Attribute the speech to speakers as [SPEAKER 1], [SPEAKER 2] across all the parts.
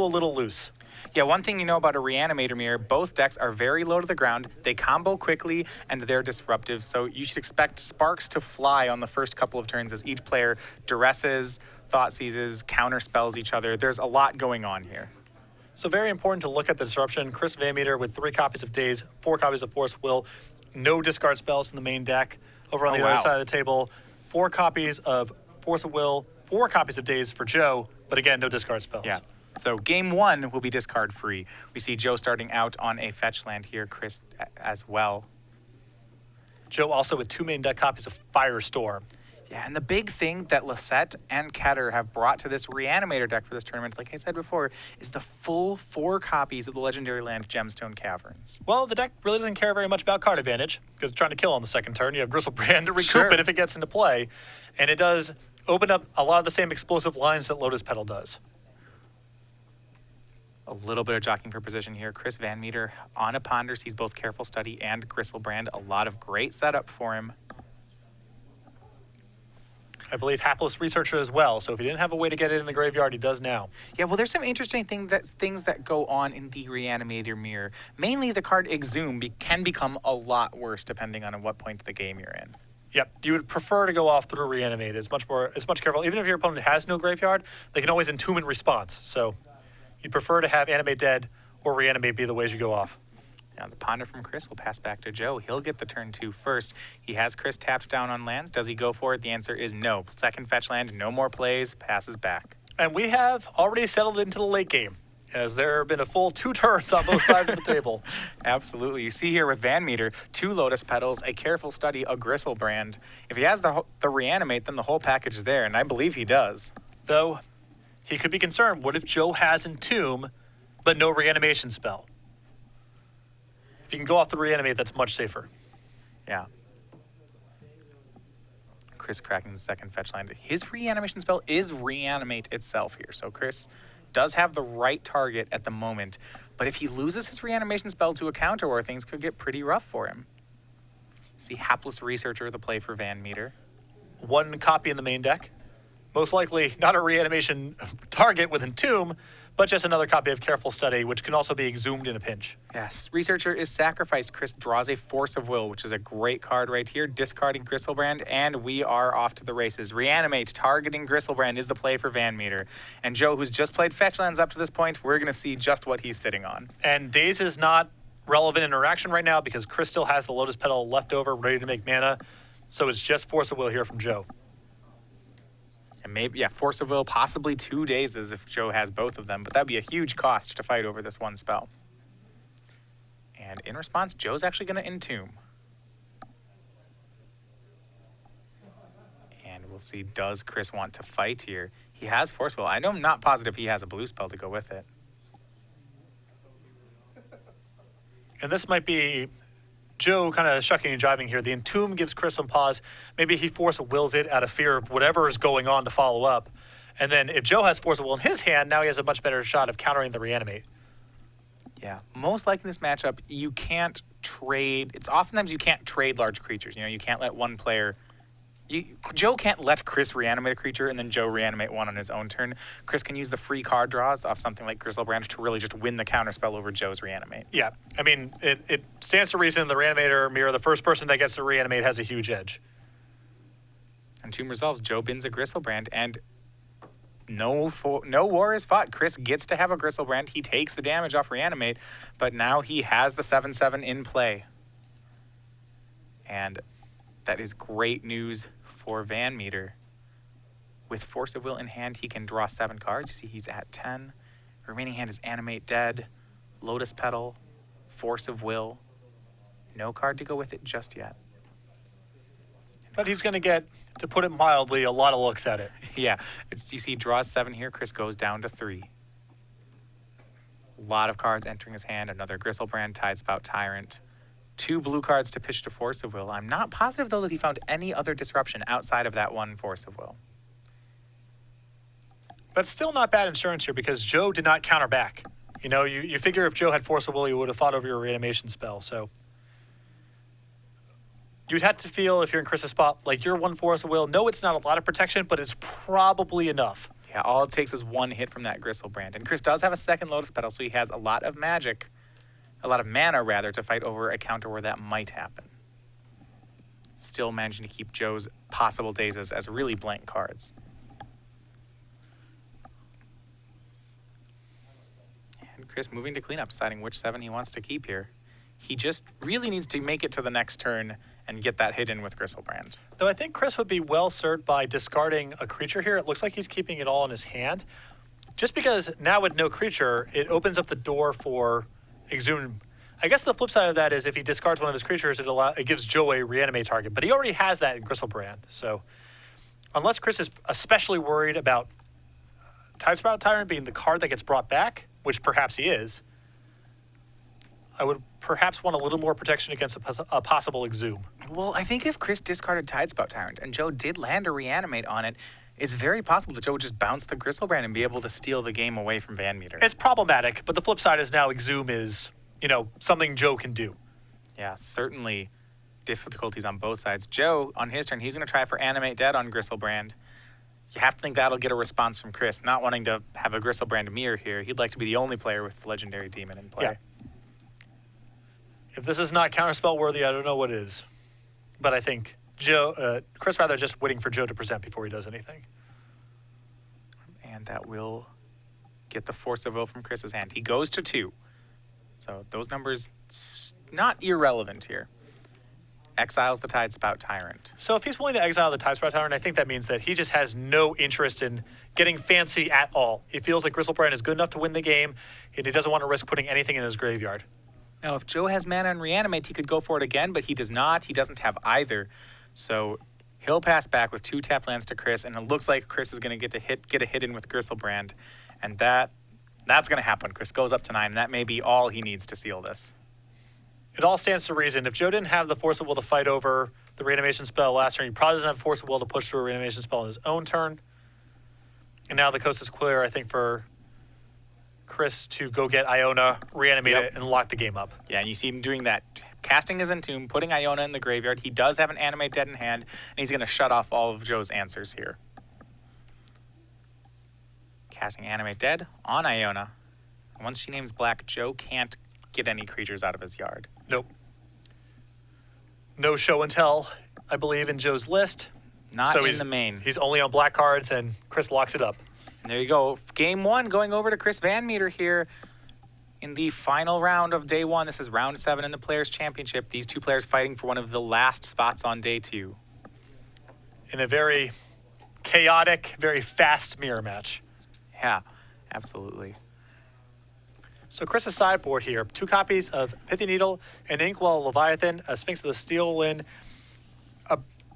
[SPEAKER 1] a little loose.
[SPEAKER 2] Yeah, one thing you know about a Reanimator Mirror, both decks are very low to the ground, they combo quickly, and they're disruptive, so you should expect sparks to fly on the first couple of turns as each player duresses, thought seizes, counter spells each other. There's a lot going on here.
[SPEAKER 1] So very important to look at the disruption. Chris VanMeter with 3 copies of Daze, 4 copies of Force Will, no discard spells in the main deck. Over on the other side of the table, 4 copies of Force of Will, 4 copies of Daze for Joe, but again, no discard spells.
[SPEAKER 2] Yeah. So game 1 will be discard free. We see Joe starting out on a fetch land here, Chris as well.
[SPEAKER 1] Joe also with 2 main deck copies of Firestorm.
[SPEAKER 2] Yeah, and the big thing that Lossett and Keter have brought to this Reanimator deck for this tournament, like I said before, is the full 4 copies of the legendary land Gemstone Caverns.
[SPEAKER 1] Well, the deck really doesn't care very much about card advantage because it's trying to kill on the second turn. You have Gristlebrand to recoup it if it gets into play, and it does open up a lot of the same explosive lines that Lotus Petal does.
[SPEAKER 2] A little bit of jockeying for position here. Chris VanMeter on a Ponder sees both Careful Study and Gristlebrand. A lot of great setup for him.
[SPEAKER 1] I believe Hapless Researcher as well, so if he didn't have a way to get it in the graveyard, he does now.
[SPEAKER 2] Yeah, well, there's some interesting things that go on in the Reanimator Mirror. Mainly the card Exhume can become a lot worse depending on what point of the game you're in.
[SPEAKER 1] Yep, you would prefer to go off through Reanimate. It's much careful. Even if your opponent has no graveyard, they can always Entomb in response. So you'd prefer to have Animate Dead or Reanimate be the ways you go off.
[SPEAKER 2] Now the Ponder from Chris will pass back to Joe. He'll get the turn 2 first. He has Chris tapped down on lands. Does he go for it? The answer is no. Second fetch land, no more plays, passes back.
[SPEAKER 1] And we have already settled into the late game, as there have been a full 2 turns on both sides of the table.
[SPEAKER 2] Absolutely. You see here with VanMeter, 2 Lotus Petals, a Careful Study, a Gristlebrand. If he has the Reanimate, then the whole package is there, and I believe he does.
[SPEAKER 1] Though, he could be concerned. What if Joe has Entomb, but no reanimation spell? If you can go off the Reanimate, that's much safer.
[SPEAKER 2] Yeah. Chris cracking the second fetch line. His reanimation spell is Reanimate itself here. So Chris does have the right target at the moment. But if he loses his reanimation spell to a counter war, things could get pretty rough for him. See Hapless Researcher, the play for VanMeter.
[SPEAKER 1] 1 copy in the main deck. Most likely not a reanimation target with Entomb, but just another copy of Careful Study, which can also be exhumed in a pinch.
[SPEAKER 2] Yes, Researcher is sacrificed. Chris draws a Force of Will, which is a great card right here, discarding Gristlebrand, and we are off to the races. Reanimate, targeting Gristlebrand is the play for VanMeter. And Joe, who's just played fetch lands up to this point, we're going to see just what he's sitting on.
[SPEAKER 1] And Daze is not relevant interaction right now because Chris still has the Lotus Petal left over, ready to make mana. So it's just Force of Will here from Joe.
[SPEAKER 2] And maybe, yeah, Force of Will, possibly 2 Dazes if Joe has both of them, but that'd be a huge cost to fight over this one spell. And in response, Joe's actually going to Entomb. And we'll see, does Chris want to fight here? He has Force Will. I know I'm not positive he has a blue spell to go with it.
[SPEAKER 1] And this might be Joe kind of shucking and jiving here. The Entomb gives Chris some pause. Maybe he Force of Wills it out of fear of whatever is going on to follow up. And then if Joe has Force of Will in his hand, now he has a much better shot of countering the Reanimate.
[SPEAKER 2] Yeah, most likely in this matchup, you can't trade. It's oftentimes you can't trade large creatures. You know, you can't let one player. Joe can't let Chris reanimate a creature and then Joe reanimate one on his own turn. Chris can use the free card draws off something like Gristlebrand to really just win the counterspell over Joe's reanimate.
[SPEAKER 1] Yeah, I mean, it stands to reason the Reanimator Mirror, the first person that gets to reanimate has a huge edge.
[SPEAKER 2] And Tomb resolves, Joe bins a Gristlebrand, and no war is fought. Chris gets to have a Gristlebrand. He takes the damage off reanimate, but now he has the 7/7 in play. And that is great news for VanMeter. With Force of Will in hand, he can draw 7 cards. You see he's at 10. Remaining hand is Animate Dead, Lotus Petal, Force of Will. No card to go with it just yet.
[SPEAKER 1] But he's going to get, to put it mildly, a lot of looks at it.
[SPEAKER 2] Yeah, you see he draws 7 here. Chris goes down to 3. A lot of cards entering his hand. Another Gristlebrand, Tidespout Tyrant. 2 blue cards to pitch to Force of Will. I'm not positive, though, that he found any other disruption outside of that one Force of Will.
[SPEAKER 1] But still not bad insurance here because Joe did not counter back. You know, you figure if Joe had Force of Will, you would have fought over your reanimation spell. So you'd have to feel, if you're in Chris's spot, like your 1 Force of Will. No, it's not a lot of protection, but it's probably enough.
[SPEAKER 2] Yeah, all it takes is one hit from that Gristlebrand. And Chris does have a second Lotus Petal, so he has a lot of magic, a lot of mana, rather, to fight over a counter where that might happen. Still managing to keep Joe's possible days as really blank cards. And Chris moving to cleanup, deciding which 7 he wants to keep here. He just really needs to make it to the next turn and get that hit in with Gristlebrand.
[SPEAKER 1] Though I think Chris would be well served by discarding a creature here. It looks like he's keeping it all in his hand. Just because now with no creature, it opens up the door for Exhume. I guess the flip side of that is if he discards one of his creatures, it gives Joe a reanimate target. But he already has that in Gristlebrand. So unless Chris is especially worried about Tidespout Tyrant being the card that gets brought back, which perhaps he is, I would perhaps want a little more protection against a possible Exhume.
[SPEAKER 2] Well, I think if Chris discarded Tidespout Tyrant and Joe did land a reanimate on it, it's very possible that Joe would just bounce the Gristlebrand and be able to steal the game away from VanMeter.
[SPEAKER 1] It's problematic, but the flip side is now Exhume is, something Joe can do.
[SPEAKER 2] Yeah, certainly difficulties on both sides. Joe, on his turn, he's going to try for Animate Dead on Gristlebrand. You have to think that'll get a response from Chris, not wanting to have a Gristlebrand mirror here. He'd like to be the only player with Legendary Demon in play.
[SPEAKER 1] Yeah. If this is not counterspell worthy, I don't know what is. But I think Chris rather just waiting for Joe to present before he does anything.
[SPEAKER 2] And that will get the Force of Will from Chris's hand. He goes to 2. So those numbers not irrelevant here. Exiles the Tidespout Tyrant.
[SPEAKER 1] So if he's willing to exile the Tidespout Tyrant, I think that means that he just has no interest in getting fancy at all. He feels like Gristlebrand is good enough to win the game, and he doesn't want to risk putting anything in his graveyard.
[SPEAKER 2] Now, if Joe has mana and reanimate, he could go for it again, but he does not. He doesn't have either. So he'll pass back with 2 tap lands to Chris, and it looks like Chris is going to get a hit in with Gristlebrand, and that's going to happen. Chris goes up to 9, and that may be all he needs to seal this.
[SPEAKER 1] It all stands to reason. If Joe didn't have the Force of Will to fight over the reanimation spell last turn, he probably doesn't have Force of Will to push through a reanimation spell on his own turn. And now the coast is clear, I think, for Chris to go get Iona, reanimate it, and lock the game up.
[SPEAKER 2] Yeah, and you see him doing that. Casting his Entomb, putting Iona in the graveyard. He does have an Animate Dead in hand, and he's going to shut off all of Joe's answers here. Casting Animate Dead on Iona. Once she names black, Joe can't get any creatures out of his yard.
[SPEAKER 1] Nope. No show and tell, I believe, in Joe's list.
[SPEAKER 2] Not in the main.
[SPEAKER 1] He's only on black cards, and Chris locks it up.
[SPEAKER 2] And there you go. Game 1 going over to Chris VanMeter here in the final round of day 1. This is round 7 in the Players' Championship. These 2 players fighting for one of the last spots on day 2.
[SPEAKER 1] In a very chaotic, very fast mirror match.
[SPEAKER 2] Yeah, absolutely.
[SPEAKER 1] So Chris's sideboard here, 2 copies of Pithy Needle, an Inkwell Leviathan, a Sphinx of the Steel Wind,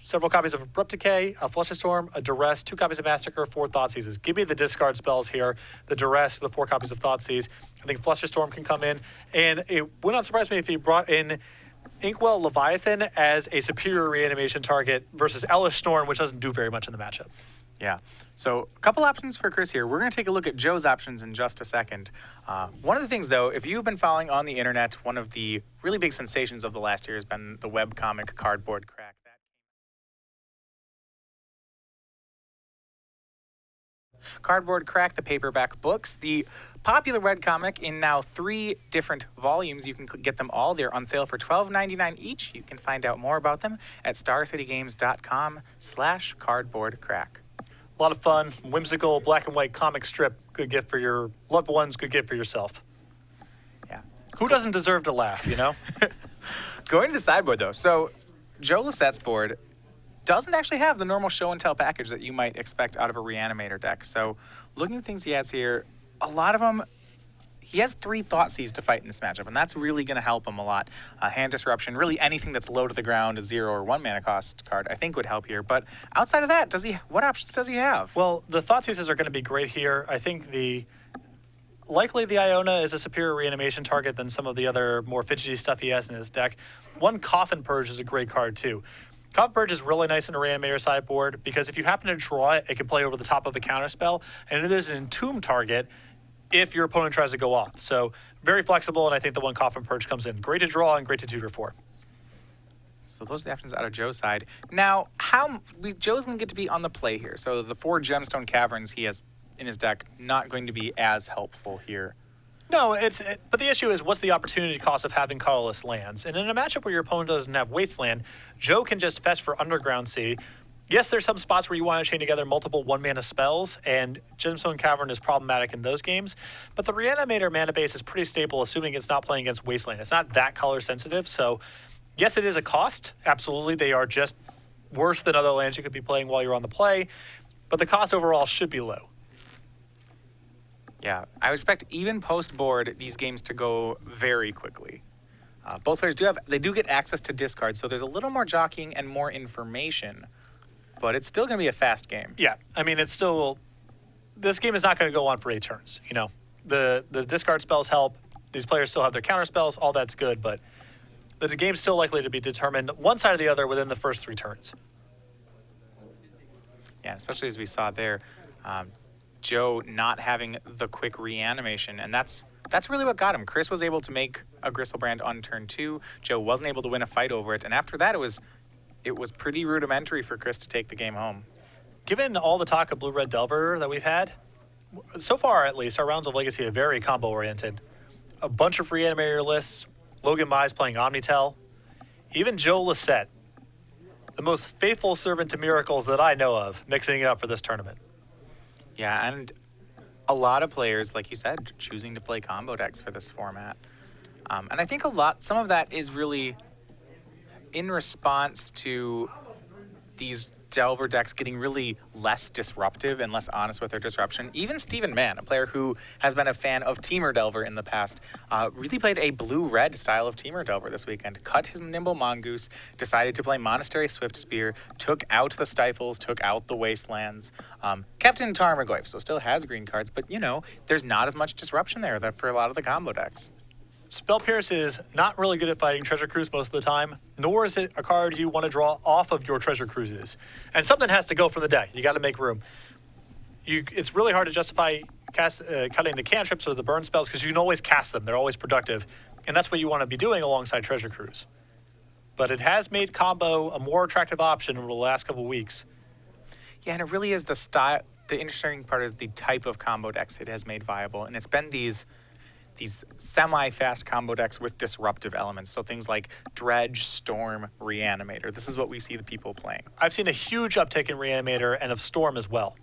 [SPEAKER 1] several copies of Abrupt Decay, a Flush of Storm, a Duress, 2 copies of Massacre, 4 Thoughtseizes. Give me the discard spells here, the Duress, the 4 copies of Thoughtseize. I think Flush of Storm can come in. And it would not surprise me if he brought in Inkwell Leviathan as a superior reanimation target versus Elish Storm, which doesn't do very much in the matchup.
[SPEAKER 2] Yeah. So a couple options for Chris here. We're going to take a look at Joe's options in just a second. One of the things, though, if you've been following on the internet, one of the really big sensations of the last year has been the webcomic Cardboard Crack. Cardboard Crack, the paperback books, the popular webcomic in now 3 different volumes. You can get them all. They're on sale for $12.99 each. You can find out more about them at starcitygames.com/cardboardcrack.
[SPEAKER 1] A lot of fun, whimsical, black and white comic strip. Good gift for your loved ones, good gift for yourself.
[SPEAKER 2] Yeah.
[SPEAKER 1] Who doesn't deserve to laugh,
[SPEAKER 2] Going to the sideboard, though. So Joe Lossett's board doesn't actually have the normal show and tell package that you might expect out of a Reanimator deck. So looking at the things he has here, a lot of them, he has 3 Thoughtseize to fight in this matchup, and that's really going to help him a lot. Hand Disruption, really anything that's low to the ground, a 0 or 1 mana cost card, I think would help here. But outside of that, what options does he have?
[SPEAKER 1] Well, the Thoughtseizes are going to be great here. I think likely the Iona is a superior reanimation target than some of the other more fidgety stuff he has in his deck. 1 Coffin Purge is a great card, too. Coffin Purge is really nice in a Reanimator sideboard because if you happen to draw it, it can play over the top of a counterspell, and it is an Entomb target if your opponent tries to go off. So very flexible, and I think the 1 Coffin Purge comes in. Great to draw and great to tutor for.
[SPEAKER 2] So those are the options out of Joe's side. Now, Joe's going to get to be on the play here. So the 4 Gemstone Caverns he has in his deck, not going to be as helpful here.
[SPEAKER 1] No, but the issue is, what's the opportunity cost of having colorless lands? And in a matchup where your opponent doesn't have Wasteland, Joe can just fetch for Underground Sea. Yes, there's some spots where you want to chain together multiple 1-mana spells, and Gemstone Cavern is problematic in those games. But the Reanimator mana base is pretty stable, assuming it's not playing against Wasteland. It's not that color sensitive, so yes, it is a cost. Absolutely, they are just worse than other lands you could be playing while you're on the play, but the cost overall should be low.
[SPEAKER 2] Yeah, I would expect even post-board these games to go very quickly. Both players do get access to discards, so there's a little more jockeying and more information, but it's still going to be a fast game.
[SPEAKER 1] Yeah, I mean, this game is not going to go on for 8 turns. You know, the discard spells help. These players still have their counter spells. All that's good, but the game's still likely to be determined one side or the other within the first 3 turns.
[SPEAKER 2] Yeah, especially as we saw there. Joe not having the quick reanimation, and that's really what got him. Chris was able to make a Gristlebrand on turn 2. Joe wasn't able to win a fight over it, and after that, it was pretty rudimentary for Chris to take the game home.
[SPEAKER 1] Given all the talk of Blue-Red Delver that we've had, so far at least, our Rounds of Legacy are very combo-oriented. A bunch of Reanimator lists, Logan Mize playing Omnitel, even Joe Lossett, the most faithful servant to miracles that I know of, mixing it up for this tournament.
[SPEAKER 2] Yeah, and a lot of players, like you said, choosing to play combo decks for this format. And I think some of that is really in response to these Delver decks getting really less disruptive and less honest with their disruption. Even Steven Mann, a player who has been a fan of Teamer Delver in the past, really played a blue-red style of Teamer Delver this weekend. Cut his Nimble Mongoose, decided to play Monastery Swiftspear, took out the Stifles, took out the Wastelands, kept in Tarmogoyf, so still has green cards, but you know, there's not as much disruption there for a lot of the combo decks.
[SPEAKER 1] Spell Pierce is not really good at fighting Treasure Cruise most of the time, nor is it a card you want to draw off of your Treasure Cruises. And something has to go for the day. You got to make room. It's really hard to justify cutting the cantrips or the burn spells because you can always cast them. They're always productive. And that's what you want to be doing alongside Treasure Cruise. But it has made combo a more attractive option over the last couple of weeks.
[SPEAKER 2] Yeah, and it really is the style. The interesting part is the type of combo decks it has made viable. And it's been these semi-fast combo decks with disruptive elements. So things like Dredge, Storm, Reanimator. This is what we see the people playing.
[SPEAKER 1] I've seen a huge uptick in Reanimator and of Storm as well.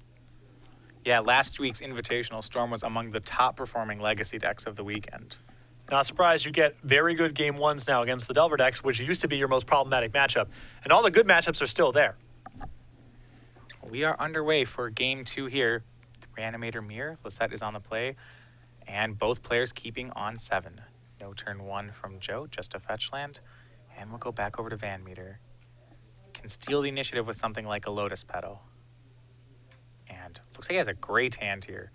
[SPEAKER 2] Yeah, last week's Invitational, Storm was among the top performing Legacy decks of the weekend.
[SPEAKER 1] Not surprised, you get very good game 1s now against the Delver decks, which used to be your most problematic matchup. And all the good matchups are still there.
[SPEAKER 2] We are underway for game 2 here. Reanimator Mirror, Lossett is on the play. And both players keeping on 7. No turn 1 from Joe, just a fetch land. And we'll go back over to VanMeter. Can steal the initiative with something like a Lotus Petal. And looks like he has a great hand here.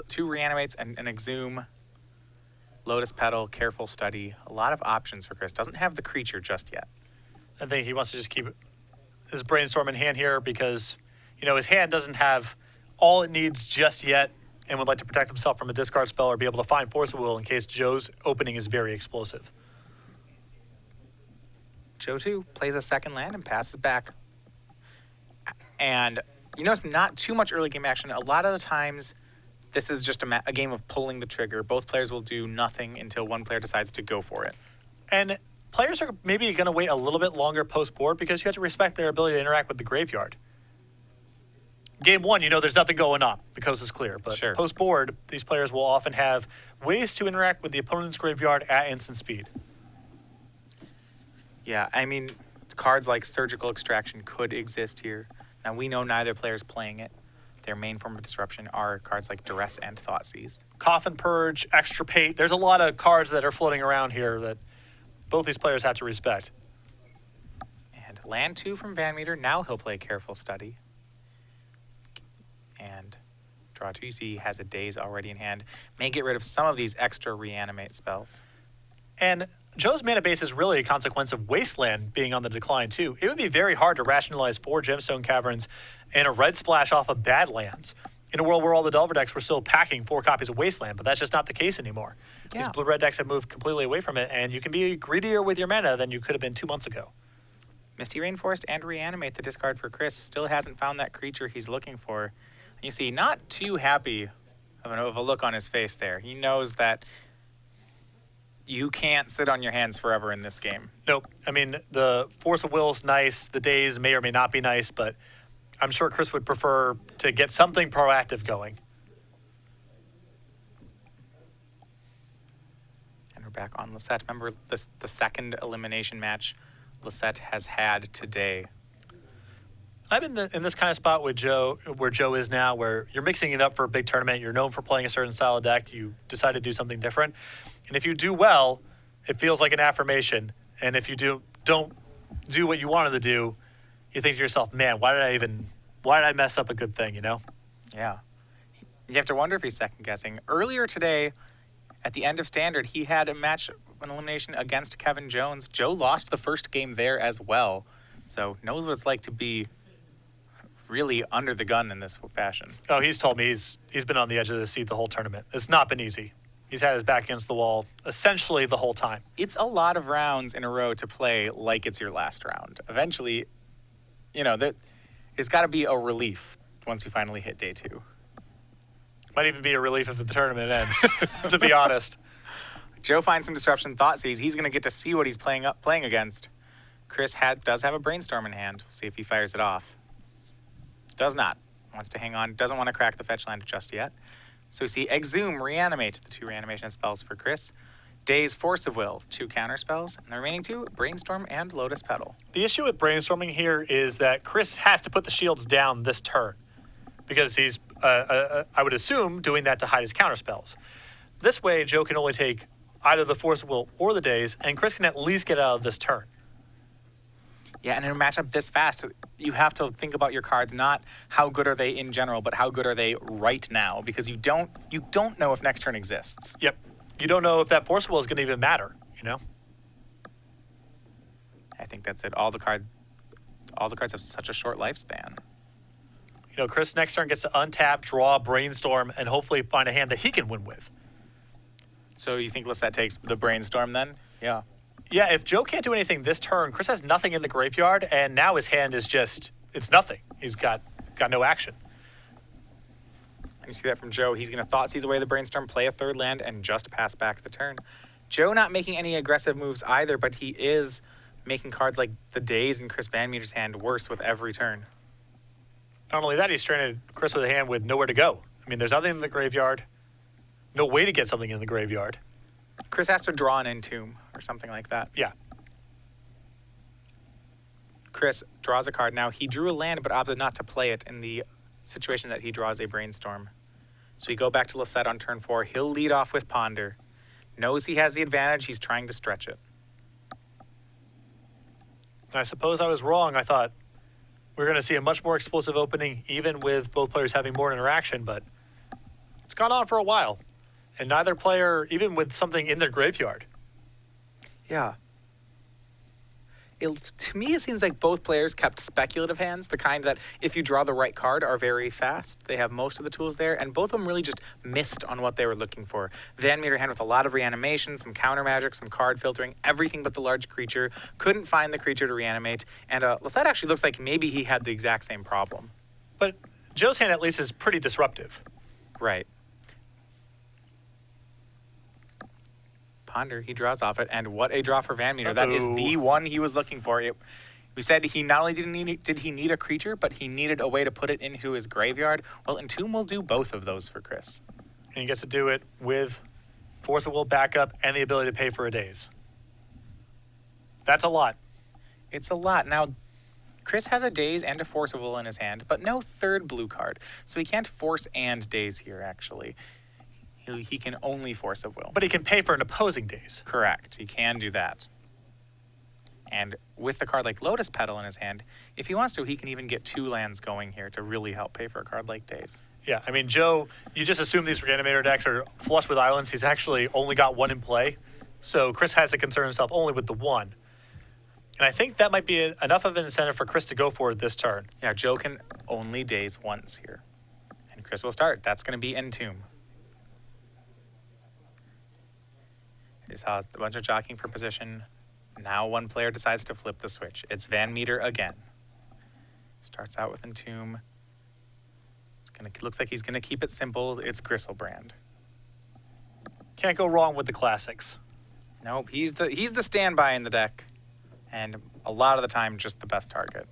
[SPEAKER 2] 2 Reanimates and an Exhume. Lotus Petal, Careful Study. A lot of options for Chris. Doesn't have the creature just yet.
[SPEAKER 1] I think he wants to just keep his Brainstorm in hand here because, you know, his hand doesn't have all it needs just yet, and would like to protect himself from a discard spell or be able to find Force of Will in case Joe's opening is very explosive.
[SPEAKER 2] Joe, too, plays a second land and passes back. And you notice not too much early game action. A lot of the times, this is just a game of pulling the trigger. Both players will do nothing until one player decides to go for it.
[SPEAKER 1] And players are maybe going to wait a little bit longer post-board because you have to respect their ability to interact with the graveyard. Game 1, you know there's nothing going on. The coast is clear. But
[SPEAKER 2] sure.
[SPEAKER 1] Post-board, these players will often have ways to interact with the opponent's graveyard at instant speed.
[SPEAKER 2] Yeah, I mean, cards like Surgical Extraction could exist here. Now, we know neither player is playing it. Their main form of disruption are cards like Duress and Thoughtseize.
[SPEAKER 1] Coffin Purge, Extirpate. There's a lot of cards that are floating around here that both these players have to respect.
[SPEAKER 2] And land 2 from VanMeter. Now he'll play Careful Study. And draw 2. You see he has a Daze already in hand. May get rid of some of these extra Reanimate spells.
[SPEAKER 1] And Joe's mana base is really a consequence of Wasteland being on the decline, too. It would be very hard to rationalize 4 Gemstone Caverns and a red splash off of Badlands in a world where all the Delver decks were still packing 4 copies of Wasteland, but that's just not the case anymore.
[SPEAKER 2] Yeah.
[SPEAKER 1] These blue-red decks have moved completely away from it, and you can be greedier with your mana than you could have been 2 months ago.
[SPEAKER 2] Misty Rainforest and Reanimate, the discard for Chris, still hasn't found that creature he's looking for. You see, not too happy of a look on his face there. He knows that you can't sit on your hands forever in this game.
[SPEAKER 1] Nope. I mean, the Force of Will's nice. The days may or may not be nice, but I'm sure Chris would prefer to get something proactive going.
[SPEAKER 2] And we're back on Lossett. Remember the second elimination match Lossett has had today.
[SPEAKER 1] I'm in this kind of spot with Joe, where Joe is now, where you're mixing it up for a big tournament. You're known for playing a certain style of deck. You decide to do something different. And if you do well, it feels like an affirmation. And if you don't do what you wanted to do, you think to yourself, man, why did I mess up a good thing, you know?
[SPEAKER 2] Yeah. You have to wonder if he's second guessing. Earlier today, at the end of Standard, he had an elimination against Kevin Jones. Joe lost the first game there as well. So knows what it's like to be really under the gun in this fashion.
[SPEAKER 1] Oh, he's told me he's been on the edge of the seat the whole tournament. It's not been easy. He's had his back against the wall essentially the whole time.
[SPEAKER 2] It's a lot of rounds in a row to play like it's your last round. Eventually, it's got to be a relief once you finally hit day 2.
[SPEAKER 1] Might even be a relief if the tournament ends, to be honest.
[SPEAKER 2] Joe finds some disruption. Thought sees he's going to get to see what he's playing against. Chris does have a brainstorm in hand. We'll see if he fires it off. Does not. Wants to hang on. Doesn't want to crack the fetch land just yet. So we see Exhume, Reanimate, the 2 reanimation spells for Chris. Daze, Force of Will, 2 counter spells. And the remaining 2, Brainstorm and Lotus Petal.
[SPEAKER 1] The issue with brainstorming here is that Chris has to put the shields down this turn because he's, I would assume, doing that to hide his counter spells. This way, Joe can only take either the Force of Will or the Daze, and Chris can at least get out of this turn.
[SPEAKER 2] Yeah, and in a matchup this fast, you have to think about your cards, not how good are they in general, but how good are they right now, because you don't know if next turn exists.
[SPEAKER 1] Yep. You don't know if that Force of Will is going to even matter, you know?
[SPEAKER 2] I think that's it. All the cards have such a short lifespan.
[SPEAKER 1] You know, Chris next turn gets to untap, draw, brainstorm, and hopefully find a hand that he can win with.
[SPEAKER 2] So you think Lossett takes the brainstorm then? Yeah.
[SPEAKER 1] Yeah, if Joe can't do anything this turn, Chris has nothing in the graveyard, and now his hand is just, it's nothing. He's got no action.
[SPEAKER 2] And you see that from Joe. He's going to thought seize away the brainstorm, play a 3rd land, and just pass back the turn. Joe not making any aggressive moves either, but he is making cards like the Daze in Chris VanMeter's hand worse with every turn.
[SPEAKER 1] Not only that, he's stranded Chris with a hand with nowhere to go. I mean, there's nothing in the graveyard, no way to get something in the graveyard.
[SPEAKER 2] Chris has to draw an Entomb or something like that.
[SPEAKER 1] Yeah.
[SPEAKER 2] Chris draws a card. Now, he drew a land but opted not to play it in the situation that he draws a brainstorm. So we go back to Lossett on turn 4. He'll lead off with Ponder. Knows he has the advantage. He's trying to stretch it.
[SPEAKER 1] And I suppose I was wrong. I thought we were going to see a much more explosive opening, even with both players having more interaction, but it's gone on for a while. And neither player, even with something in their graveyard.
[SPEAKER 2] Yeah. To me, it seems like both players kept speculative hands, the kind that if you draw the right card are very fast. They have most of the tools there, and both of them really just missed on what they were looking for. VanMeter hand with a lot of reanimation, some counter magic, some card filtering, everything but the large creature. Couldn't find the creature to reanimate, and Lossett actually looks like maybe he had the exact same problem.
[SPEAKER 1] But Joe's hand at least is pretty disruptive.
[SPEAKER 2] Right. Ponder, he draws off it, and what a draw for VanMeter. That is the one he was looking for. We said he not only did he need a creature, but he needed a way to put it into his graveyard. Well, Entomb will do both of those for Chris.
[SPEAKER 1] And he gets to do it with Force of Will backup and the ability to pay for a Daze. That's a lot.
[SPEAKER 2] It's a lot. Now, Chris has a Daze and a Force of Will in his hand, but no 3rd blue card. So he can't force and Daze here, actually. He can only Force of Will.
[SPEAKER 1] But he can pay for an opposing Daze.
[SPEAKER 2] Correct. He can do that. And with the card like Lotus Petal in his hand, if he wants to, he can even get 2 lands going here to really help pay for a card like Daze.
[SPEAKER 1] Yeah, I mean, Joe, you just assume these Reanimator decks are flush with islands. He's actually only got 1 in play. So Chris has to concern himself only with the 1. And I think that might be enough of an incentive for Chris to go for it this turn.
[SPEAKER 2] Yeah, Joe can only Daze once here. And Chris will start. That's going to be Entomb. Is how a bunch of jockeying for position. Now one player decides to flip the switch. It's VanMeter again. Starts out with Entomb. Looks like he's gonna keep it simple. It's Gristlebrand.
[SPEAKER 1] Can't go wrong with the classics.
[SPEAKER 2] Nope, he's the standby in the deck, and a lot of the time just the best target.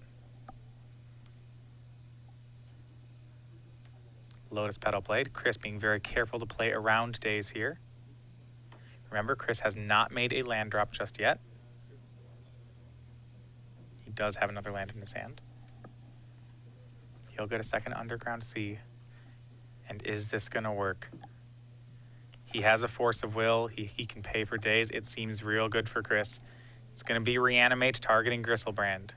[SPEAKER 2] Lotus Petal played. Chris being very careful to play around Daze here. Remember, Chris has not made a land drop just yet. He does have another land in his hand. He'll get a second Underground Sea. And is this going to work? He has a Force of Will. He can pay for Daze. It seems real good for Chris. It's going to be Reanimate targeting Gristlebrand.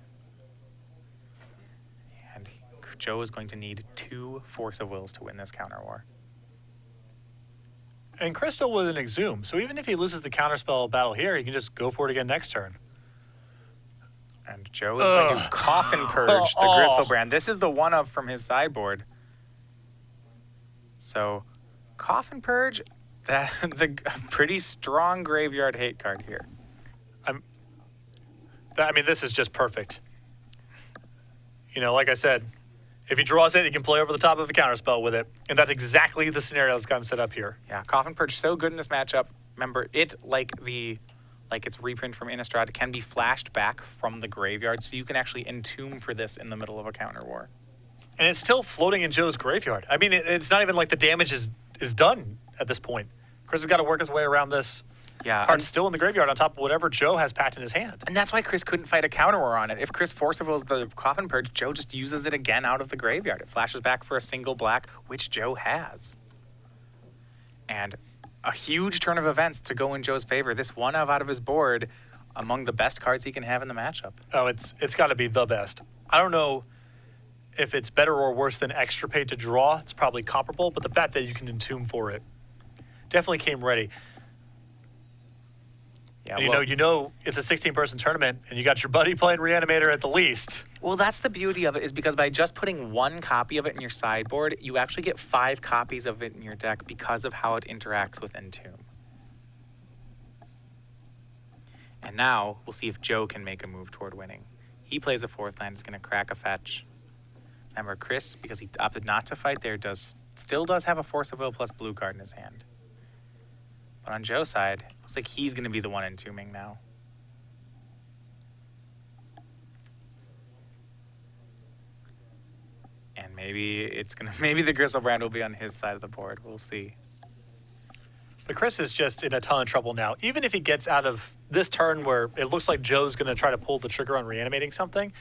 [SPEAKER 2] And Joe is going to need 2 Force of Wills to win this counter war.
[SPEAKER 1] And Chris still with an Exhume, so even if he loses the counterspell battle here, he can just go for it again next turn.
[SPEAKER 2] And Joe is going to Coffin Purge the Gristlebrand. This is the one-up from his sideboard. So, Coffin Purge, the pretty strong graveyard hate card here.
[SPEAKER 1] I mean, this is just perfect. You know, like I said, if he draws it, he can play over the top of a counterspell with it. And that's exactly the scenario that's gotten set up here.
[SPEAKER 2] Yeah, Coffin Purge so good in this matchup. Remember, it, like its reprint from Innistrad, can be flashed back from the graveyard, so you can actually entomb for this in the middle of a counter war.
[SPEAKER 1] And it's still floating in Joe's graveyard. I mean, it's not even like the damage is done at this point. Chris has got to work his way around this.
[SPEAKER 2] Yeah,
[SPEAKER 1] Card's still in the graveyard on top of whatever Joe has packed in his hand.
[SPEAKER 2] And that's why Chris couldn't fight a counter war on it. If Chris Force of Wills the Coffin Purge, Joe just uses it again out of the graveyard. It flashes back for a single black, which Joe has. And a huge turn of events to go in Joe's favor. This one out of his board, among the best cards he can have in the matchup.
[SPEAKER 1] Oh, it's got to be the best. I don't know if it's better or worse than Extra Pay to draw. It's probably comparable, but the fact that you can entomb for it definitely came ready.
[SPEAKER 2] Yeah,
[SPEAKER 1] and you know it's a 16-person tournament, and you got your buddy playing Reanimator at the least.
[SPEAKER 2] Well, that's the beauty of it, is because by just putting 1 copy of it in your sideboard, you actually get 5 copies of it in your deck because of how it interacts with Entomb. And now we'll see if Joe can make a move toward winning. He plays a 4th land. It's going to crack a fetch. Remember, Chris, because he opted not to fight there, still does have a Force of Will plus blue card in his hand. But on Joe's side, it looks like he's going to be the one entombing now. And maybe the Gristlebrand will be on his side of the board. We'll see.
[SPEAKER 1] But Chris is just in a ton of trouble now. Even if he gets out of this turn where it looks like Joe's going to try to pull the trigger on reanimating something,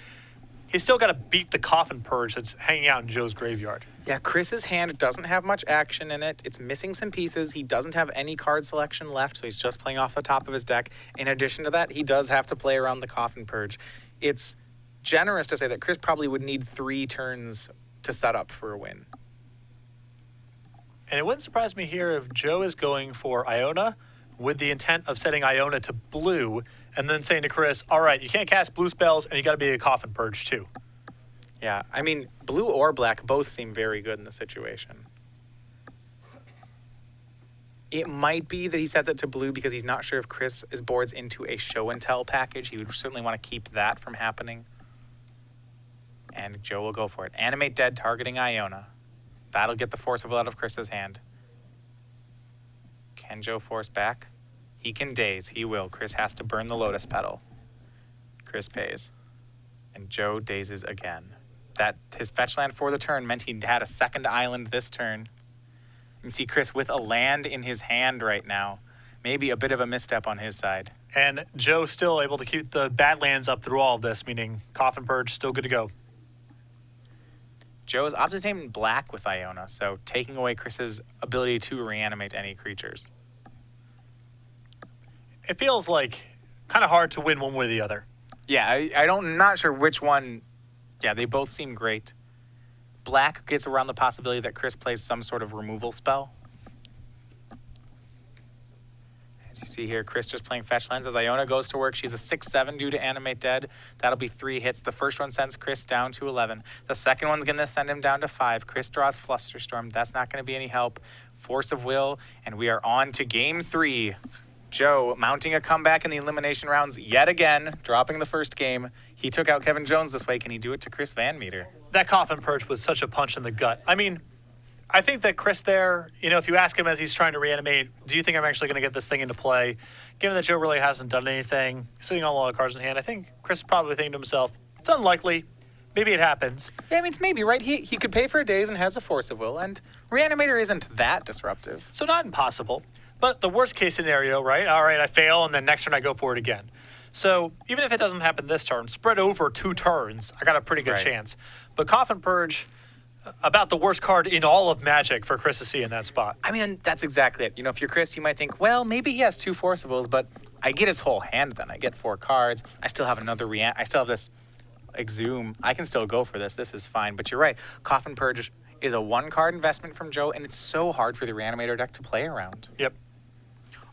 [SPEAKER 1] he's still got to beat the Coffin Purge that's hanging out in Joe's graveyard.
[SPEAKER 2] Yeah, Chris's hand doesn't have much action in it. It's missing some pieces. He doesn't have any card selection left, so he's just playing off the top of his deck. In addition to that, he does have to play around the Coffin Purge. It's generous to say that Chris probably would need 3 turns to set up for a win.
[SPEAKER 1] And it wouldn't surprise me here if Joe is going for Iona with the intent of setting Iona to blue and then saying to Chris, all right, you can't cast blue spells and you got to be a Coffin Purge too.
[SPEAKER 2] Yeah, I mean, blue or black both seem very good in the situation. It might be that he sets it to blue because he's not sure if Chris is boards into a show and tell package. He would certainly want to keep that from happening. And Joe will go for it. Animate Dead targeting Iona. That'll get the Force of Will out of Chris's hand. Can Joe force back? He can daze. He will. Chris has to burn the Lotus Petal. Chris pays. And Joe dazes again. That his fetch land for the turn meant he had a second island this turn. You see Chris with a land in his hand right now. Maybe a bit of a misstep on his side.
[SPEAKER 1] And Joe still able to keep the Badlands up through all of this, meaning Coffin Purge still good to go.
[SPEAKER 2] Joe's opted to name black with Iona, so taking away Chris's ability to reanimate any creatures.
[SPEAKER 1] It feels like kind of hard to win one way or the other.
[SPEAKER 2] Yeah, I'm not sure which one. Yeah, they both seem great. Black gets around the possibility that Chris plays some sort of removal spell. As you see here, Chris just playing fetch lands. As Iona goes to work, she's a 6/7 due to Animate Dead. That'll be 3 hits. The first one sends Chris down to 11. The second one's going to send him down to 5. Chris draws Flusterstorm. That's not going to be any help. Force of Will, and we are on to game 3. Joe mounting a comeback in the elimination rounds yet again, dropping the first game. He took out Kevin Jones this way. Can he do it to Chris VanMeter?
[SPEAKER 1] That Coffin Purge was such a punch in the gut. I mean, I think that Chris there, if you ask him as he's trying to reanimate, do you think I'm actually going to get this thing into play? Given that Joe really hasn't done anything, sitting on a lot of cards in hand, I think Chris is probably thinking to himself, it's unlikely. Maybe it happens.
[SPEAKER 2] Yeah, I mean, it's maybe, right? He could pay for a daze and has a Force of Will, and Reanimator isn't that disruptive.
[SPEAKER 1] So not impossible. But the worst case scenario, right? All right, I fail, and then next turn I go for it again. So even if it doesn't happen this turn, spread over 2 turns, I got a pretty good chance. But Coffin Purge, about the worst card in all of Magic for Chris to see in that spot.
[SPEAKER 2] I mean, that's exactly it. If you're Chris, you might think, well, maybe he has 2 Force of Wills, but I get his whole hand then. I get 4 cards. I still have another I still have this Exhume. I can still go for this. This is fine. But you're right. Coffin Purge is a 1-card investment from Joe, and it's so hard for the Reanimator deck to play around.
[SPEAKER 1] Yep.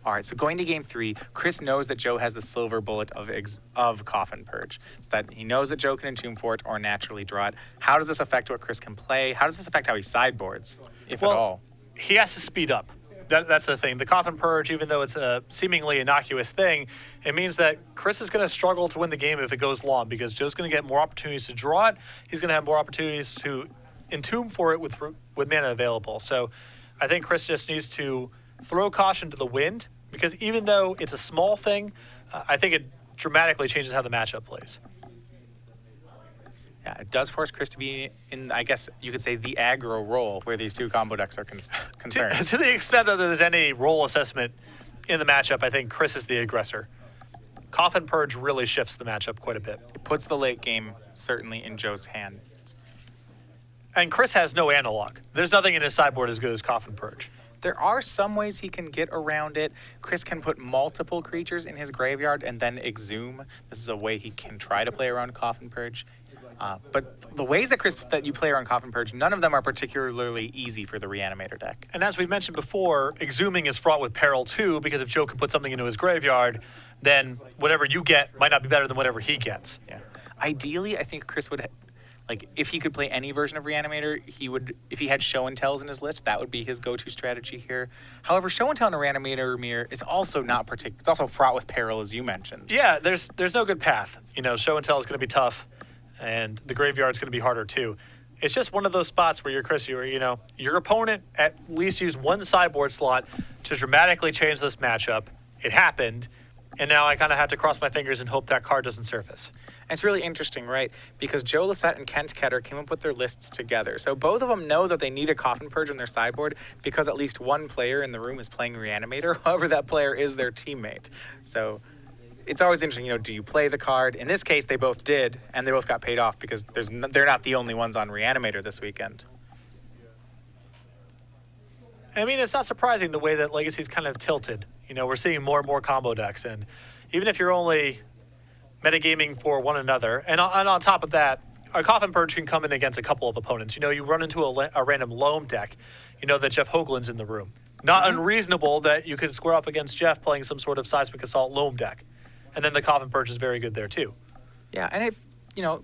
[SPEAKER 2] All right, so going to game 3, Chris knows that Joe has the silver bullet of Coffin Purge. So that he knows that Joe can Entomb for it or naturally draw it. How does this affect what Chris can play? How does this affect how he sideboards, if at all?
[SPEAKER 1] He has to speed up. That's the thing. The Coffin Purge, even though it's a seemingly innocuous thing, it means that Chris is going to struggle to win the game if it goes long because Joe's going to get more opportunities to draw it. He's going to have more opportunities to Entomb for it with mana available. So I think Chris just needs to throw caution to the wind because even though it's a small thing, I think it dramatically changes how the matchup plays.
[SPEAKER 2] Yeah, it does force Chris to be in, I guess you could say, the aggro role where these 2 combo decks are concerned.
[SPEAKER 1] To the extent that there's any role assessment in the matchup, I think Chris is the aggressor. Coffin Purge really shifts the matchup quite a bit.
[SPEAKER 2] It puts the late game certainly in Joe's hand.
[SPEAKER 1] And Chris has no analog. There's nothing in his sideboard as good as Coffin Purge.
[SPEAKER 2] There are some ways he can get around it. Chris can put multiple creatures in his graveyard and then Exhume. This is a way he can try to play around Coffin Purge. But the ways that you play around Coffin Purge, none of them are particularly easy for the Reanimator deck.
[SPEAKER 1] And as we mentioned before, Exhuming is fraught with peril too, because if Joe can put something into his graveyard, then whatever you get might not be better than whatever he gets.
[SPEAKER 2] Yeah. Ideally, I think Chris would, if he could play any version of Reanimator, if he had Show and Tells in his list, that would be his go-to strategy here. However, Show and Tell and Reanimator mirror is also not particular. It's also fraught with peril, as you mentioned.
[SPEAKER 1] Yeah, there's no good path. Show and Tell is going to be tough. And the graveyard's going to be harder too. It's just one of those spots where you're Chris, your opponent at least used 1 sideboard slot to dramatically change this matchup. It happened, and now I kind of have to cross my fingers and hope that card doesn't surface.
[SPEAKER 2] And it's really interesting, right? Because Joe Lossett and Kent Ketter came up with their lists together. So both of them know that they need a Coffin Purge in their sideboard because at least one player in the room is playing Reanimator. However, that player is their teammate. So it's always interesting, do you play the card? In this case, they both did, and they both got paid off because they're not the only ones on Reanimator this weekend.
[SPEAKER 1] I mean, it's not surprising the way that Legacy's kind of tilted. We're seeing more and more combo decks, and even if you're only metagaming for one another, and on top of that, a Coffin Purge can come in against a couple of opponents. You run into a random Loam deck, that Jeff Hoagland's in the room. Not unreasonable that you could square off against Jeff playing some sort of Seismic Assault Loam deck. And then the Coffin Purge is very good there, too.
[SPEAKER 2] Yeah, and if,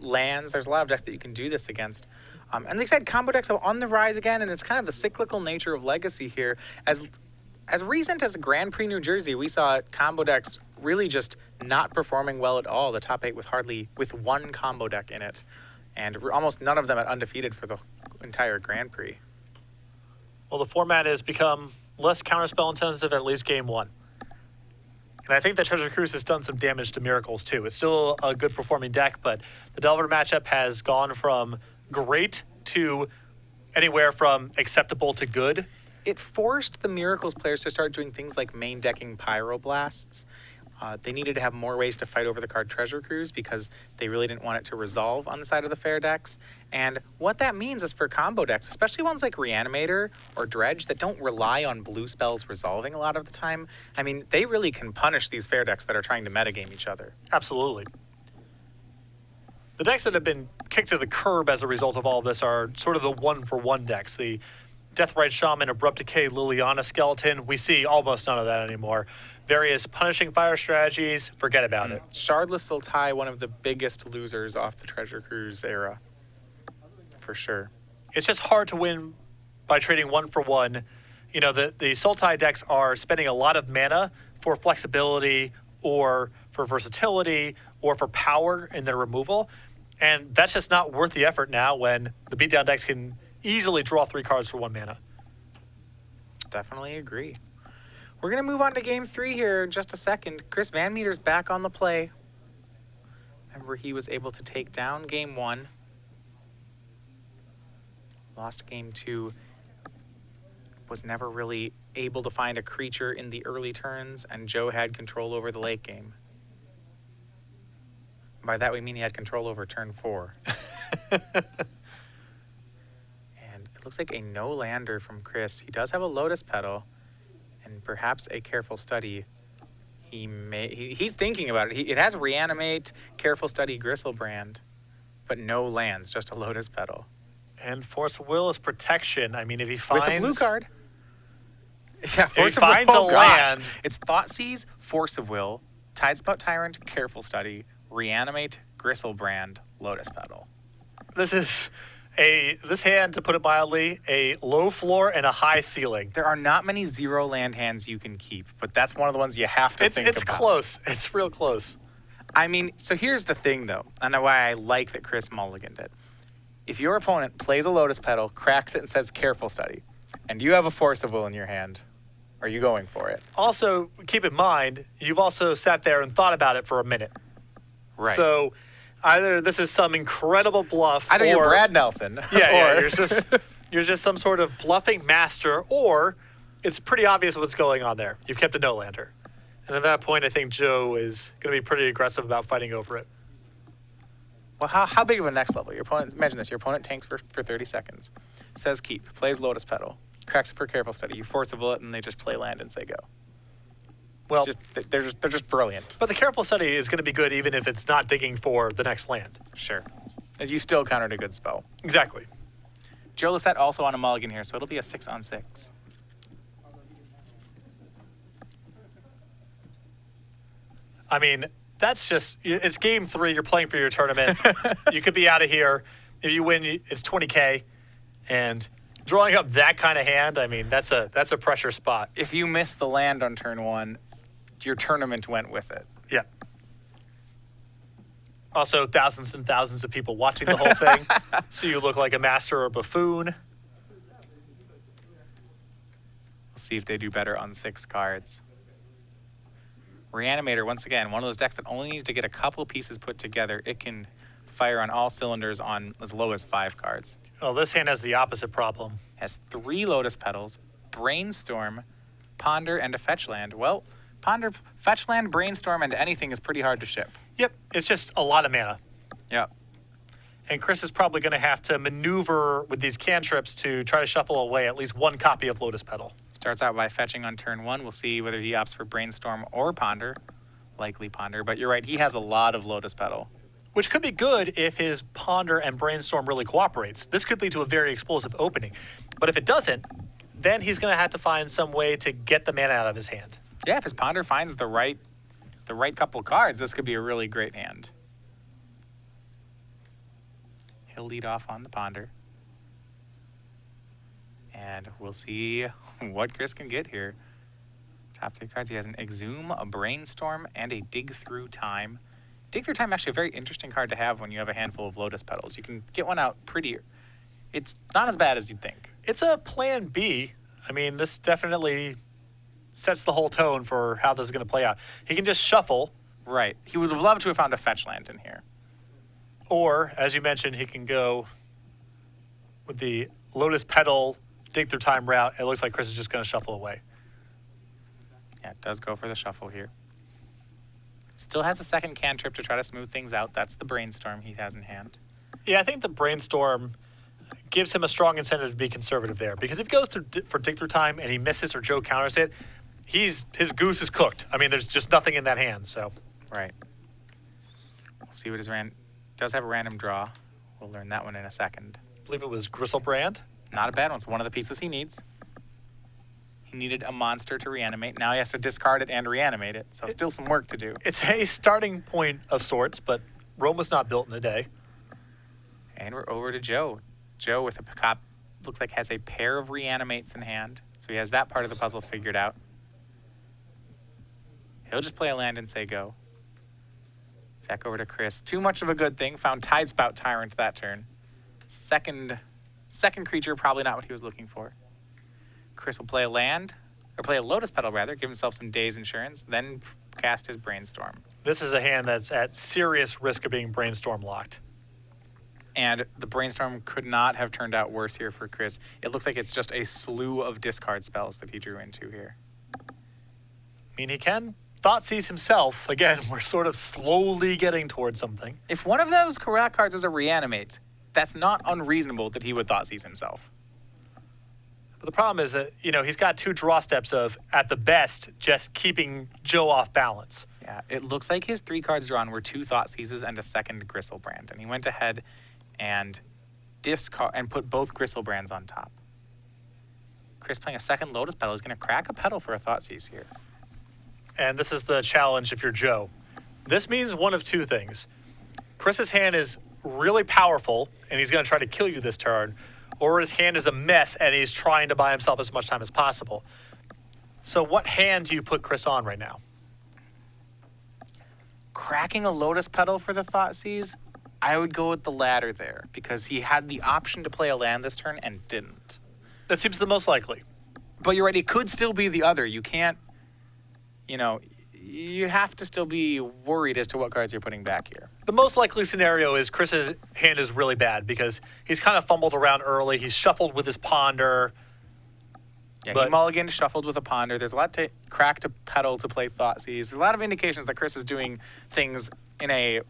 [SPEAKER 2] lands, there's a lot of decks that you can do this against. And like I said, combo decks are on the rise again, and it's kind of the cyclical nature of Legacy here. As recent as Grand Prix New Jersey, we saw combo decks really just not performing well at all. The top 8 with 1 combo deck in it. And almost none of them at undefeated for the entire Grand Prix.
[SPEAKER 1] Well, the format has become less counterspell intensive at least game 1. And I think that Treasure Cruise has done some damage to Miracles, too. It's still a good performing deck, but the Delver matchup has gone from great to anywhere from acceptable to good.
[SPEAKER 2] It forced the Miracles players to start doing things like main decking Pyroblasts. They needed to have more ways to fight over the card Treasure Cruise because they really didn't want it to resolve on the side of the fair decks. And what that means is for combo decks, especially ones like Reanimator or Dredge that don't rely on blue spells resolving a lot of the time, I mean, they really can punish these fair decks that are trying to metagame each other.
[SPEAKER 1] Absolutely. The decks that have been kicked to the curb as a result of all of this are sort of the one-for-one decks. The Deathrite Shaman, Abrupt Decay, Liliana Skeleton, we see almost none of that anymore. Various punishing fire strategies, forget about it.
[SPEAKER 2] Shardless Sultai, one of the biggest losers off the Treasure Cruise era, for sure.
[SPEAKER 1] It's just hard to win by trading 1-for-1. The Sultai decks are spending a lot of mana for flexibility or for versatility or for power in their removal, and that's just not worth the effort now when the beatdown decks can easily draw 3 cards for 1 mana.
[SPEAKER 2] Definitely agree. We're going to move on to game 3 here in just a second. Chris VanMeter's back on the play. Remember, he was able to take down game 1. Lost game 2. Was never really able to find a creature in the early turns, and Joe had control over the late game. By that we mean he had control over turn 4. And it looks like a no-lander from Chris. He does have a Lotus Petal, and perhaps a Careful Study. He's thinking about it. It has Reanimate, Careful Study, Gristlebrand, but no lands, just a Lotus Petal.
[SPEAKER 1] And Force of Will is protection. I mean, if he finds...
[SPEAKER 2] With a blue card. Yeah,
[SPEAKER 1] Force of Will. Finds a land.
[SPEAKER 2] It's Thoughtseize, Force of Will, Tidespout Tyrant, Careful Study, Reanimate, Gristlebrand, Lotus Petal.
[SPEAKER 1] This hand, to put it mildly, a low floor and a high ceiling.
[SPEAKER 2] There are not many 0 land hands you can keep, but that's one of the ones you have to think about.
[SPEAKER 1] It's close. It's real close.
[SPEAKER 2] I mean, so here's the thing, though, and why I like that Chris mulliganed it. If your opponent plays a Lotus Petal, cracks it, and says Careful Study, and you have a Force of Will in your hand, are you going for it?
[SPEAKER 1] Also, keep in mind, you've also sat there and thought about it for a minute.
[SPEAKER 2] Right.
[SPEAKER 1] So either this is some incredible bluff,
[SPEAKER 2] either you're Brad Nelson,
[SPEAKER 1] yeah, you're just some sort of bluffing master, or it's pretty obvious what's going on there. You've kept a no-lander. And at that point, I think Joe is going to be pretty aggressive about fighting over it.
[SPEAKER 2] Well, how big of a next level? Your opponent, imagine this, your opponent tanks for 30 seconds, says keep, plays Lotus Petal, cracks it for Careful Study, you Force of Will it, and they just play land and say go.
[SPEAKER 1] Well,
[SPEAKER 2] they're just brilliant.
[SPEAKER 1] But the Careful Study is going to be good even if it's not digging for the next land.
[SPEAKER 2] Sure. You still countered a good spell.
[SPEAKER 1] Exactly.
[SPEAKER 2] Joe Lossett also on a mulligan here, so it'll be a 6-on-6.
[SPEAKER 1] I mean, that's just, it's game 3. You're playing for your tournament. You could be out of here. If you win, it's 20K. And drawing up that kind of hand, I mean, that's a pressure spot.
[SPEAKER 2] If you miss the land on turn 1, your tournament went with it.
[SPEAKER 1] Yeah. Also, thousands and thousands of people watching the whole thing, so you look like a master or buffoon.
[SPEAKER 2] We'll see if they do better on 6 cards. Reanimator, once again, one of those decks that only needs to get a couple pieces put together. It can fire on all cylinders on as low as 5 cards.
[SPEAKER 1] Oh, this hand has the opposite problem.
[SPEAKER 2] Has 3 Lotus Petals, Brainstorm, Ponder, and a Fetch Land. Well, Ponder, Fetch Land, Brainstorm, and anything is pretty hard to ship.
[SPEAKER 1] Yep, it's just a lot of mana.
[SPEAKER 2] Yep.
[SPEAKER 1] And Chris is probably going to have to maneuver with these cantrips to try to shuffle away at least 1 copy of Lotus Petal.
[SPEAKER 2] Starts out by fetching on turn 1. We'll see whether he opts for Brainstorm or Ponder. Likely Ponder, but you're right, he has a lot of Lotus Petal.
[SPEAKER 1] Which could be good if his Ponder and Brainstorm really cooperates. This could lead to a very explosive opening. But if it doesn't, then he's going to have to find some way to get the mana out of his hand.
[SPEAKER 2] Yeah, if his Ponder finds the right couple cards, this could be a really great hand. He'll lead off on the Ponder. And we'll see what Chris can get here. Top 3 cards, he has an Exhume, a Brainstorm, and a Dig Through Time. Dig Through Time, actually a very interesting card to have when you have a handful of Lotus Petals. You can get one out pretty... It's not as bad as you'd think.
[SPEAKER 1] It's a plan B. I mean, this definitely sets the whole tone for how this is going to play out. He can just shuffle.
[SPEAKER 2] Right. He would have loved to have found a fetch land in here.
[SPEAKER 1] Or, as you mentioned, he can go with the Lotus Petal Dig Through Time route. It looks like Chris is just going to shuffle away.
[SPEAKER 2] Yeah, it does go for the shuffle here. Still has a second cantrip to try to smooth things out. That's the Brainstorm he has in hand.
[SPEAKER 1] Yeah, I think the Brainstorm gives him a strong incentive to be conservative there. Because if he goes for Dig Through Time and he misses or Joe counters it, his goose is cooked. I mean, there's just nothing in that hand, so.
[SPEAKER 2] Right. We'll see what his does have a random draw. We'll learn that one in a second.
[SPEAKER 1] I believe it was Gristlebrand.
[SPEAKER 2] Not a bad one. It's one of the pieces he needs. He needed a monster to reanimate. Now he has to discard it and reanimate it, so still some work to do.
[SPEAKER 1] It's a starting point of sorts, but Rome was not built in a day.
[SPEAKER 2] And we're over to Joe. Joe with a cop looks like has a pair of reanimates in hand, so he has that part of the puzzle figured out. He'll just play a land and say go. Back over to Chris. Too much of a good thing. Found Tidespout Tyrant that turn. Second Second creature, probably not what he was looking for. Chris will play a land, or play a Lotus Petal rather, give himself some days insurance, then cast his Brainstorm.
[SPEAKER 1] This is a hand that's at serious risk of being Brainstorm locked.
[SPEAKER 2] And the Brainstorm could not have turned out worse here for Chris. It looks like it's just a slew of discard spells that he drew into here.
[SPEAKER 1] I mean, he can Thoughtseize himself. Again, we're sort of slowly getting towards something.
[SPEAKER 2] If one of those correct cards is a Reanimate, that's not unreasonable that he would Thoughtseize himself.
[SPEAKER 1] But the problem is that, you know, he's got 2 draw steps of, at the best, just keeping Joe off balance.
[SPEAKER 2] Yeah, it looks like his 3 cards drawn were 2 Thoughtseizes and a second Gristlebrand. And he went ahead and put both Gristlebrands on top. Chris playing a second Lotus Petal is going to crack a petal for a Thoughtseize here.
[SPEAKER 1] And this is the challenge if you're Joe. This means one of 2 things. Chris's hand is really powerful, and he's going to try to kill you this turn, or his hand is a mess, and he's trying to buy himself as much time as possible. So what hand do you put Chris on right now?
[SPEAKER 2] Cracking a Lotus Petal for the Thoughtseize? I would go with the latter there, because he had the option to play a land this turn and didn't.
[SPEAKER 1] That seems the most likely.
[SPEAKER 2] But you're right, it could still be the other. You can't, you know, you have to still be worried as to what cards you're putting back here.
[SPEAKER 1] The most likely scenario is Chris's hand is really bad because he's kind of fumbled around early. He's shuffled with his Ponder.
[SPEAKER 2] Yeah, he mulliganed, shuffled with a Ponder. There's a lot to crack to Petal to play Thoughtseize. There's a lot of indications that Chris is doing things in a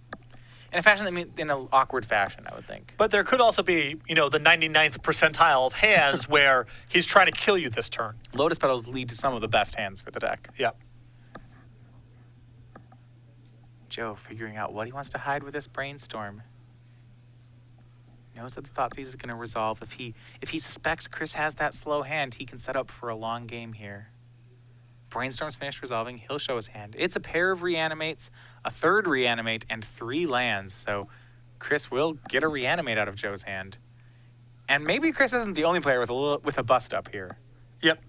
[SPEAKER 2] fashion that in an awkward fashion, I would think.
[SPEAKER 1] But there could also be, you know, the 99th percentile of hands where he's trying to kill you this turn.
[SPEAKER 2] Lotus Petals lead to some of the best hands for the deck.
[SPEAKER 1] Yep.
[SPEAKER 2] Joe figuring out what he wants to hide with this Brainstorm. Knows that the Thoughtseize is going to resolve. If he suspects Chris has that slow hand, he can set up for a long game here. Brainstorm's finished resolving. He'll show his hand. It's a pair of Reanimates, a third Reanimate, and 3 lands. So Chris will get a Reanimate out of Joe's hand. And maybe Chris isn't the only player with a bust up here.
[SPEAKER 1] Yep.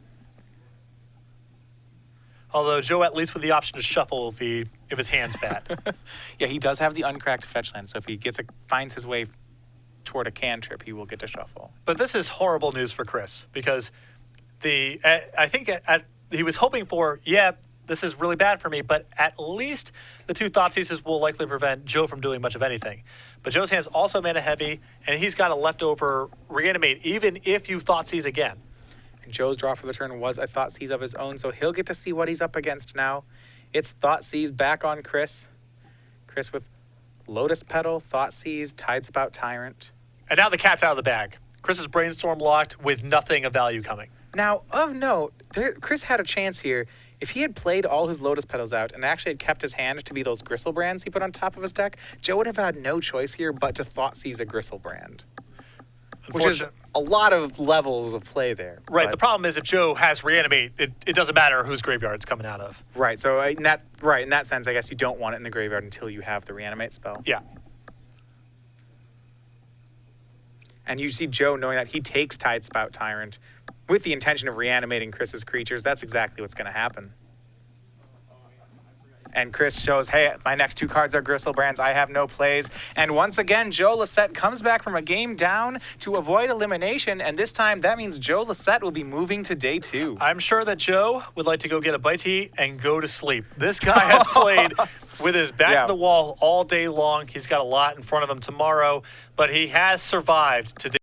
[SPEAKER 1] Although Joe at least with the option to shuffle if his hand's bad.
[SPEAKER 2] Yeah, he does have the uncracked fetch land. So if he finds his way toward a cantrip, he will get to shuffle.
[SPEAKER 1] But this is horrible news for Chris because I think he was hoping for, yeah, this is really bad for me, but at least the 2 Thoughtseizes will likely prevent Joe from doing much of anything. But Joe's hand's also mana heavy, and he's got a leftover Reanimate even if you Thoughtseize again.
[SPEAKER 2] And Joe's draw for the turn was a Thoughtseize of his own, so he'll get to see what he's up against now. It's Thoughtseize back on Chris. Chris with Lotus Petal, Thoughtseize, Tidespout Tyrant.
[SPEAKER 1] And now the cat's out of the bag. Chris's Brainstorm locked with nothing of value coming.
[SPEAKER 2] Now, of note, Chris had a chance here. If he had played all his Lotus Petals out and actually had kept his hand to be those Gristlebrands he put on top of his deck, Joe would have had no choice here but to Thoughtseize a Gristlebrand. Which is a lot of levels of play there.
[SPEAKER 1] Right. But the problem is if Joe has Reanimate, it doesn't matter whose graveyard it's coming out of.
[SPEAKER 2] Right. So in that sense, I guess you don't want it in the graveyard until you have the Reanimate spell.
[SPEAKER 1] Yeah.
[SPEAKER 2] And you see Joe knowing that he takes Tidespout Tyrant with the intention of reanimating Chris's creatures. That's exactly what's going to happen. And Chris shows, hey, my next 2 cards are Gristlebrands. I have no plays. And once again, Joe Lossett comes back from a game down to avoid elimination. And this time, that means Joe Lossett will be moving to day 2.
[SPEAKER 1] I'm sure that Joe would like to go get a bite to eat and go to sleep. This guy has played with his back to the wall all day long. He's got a lot in front of him tomorrow, but he has survived today.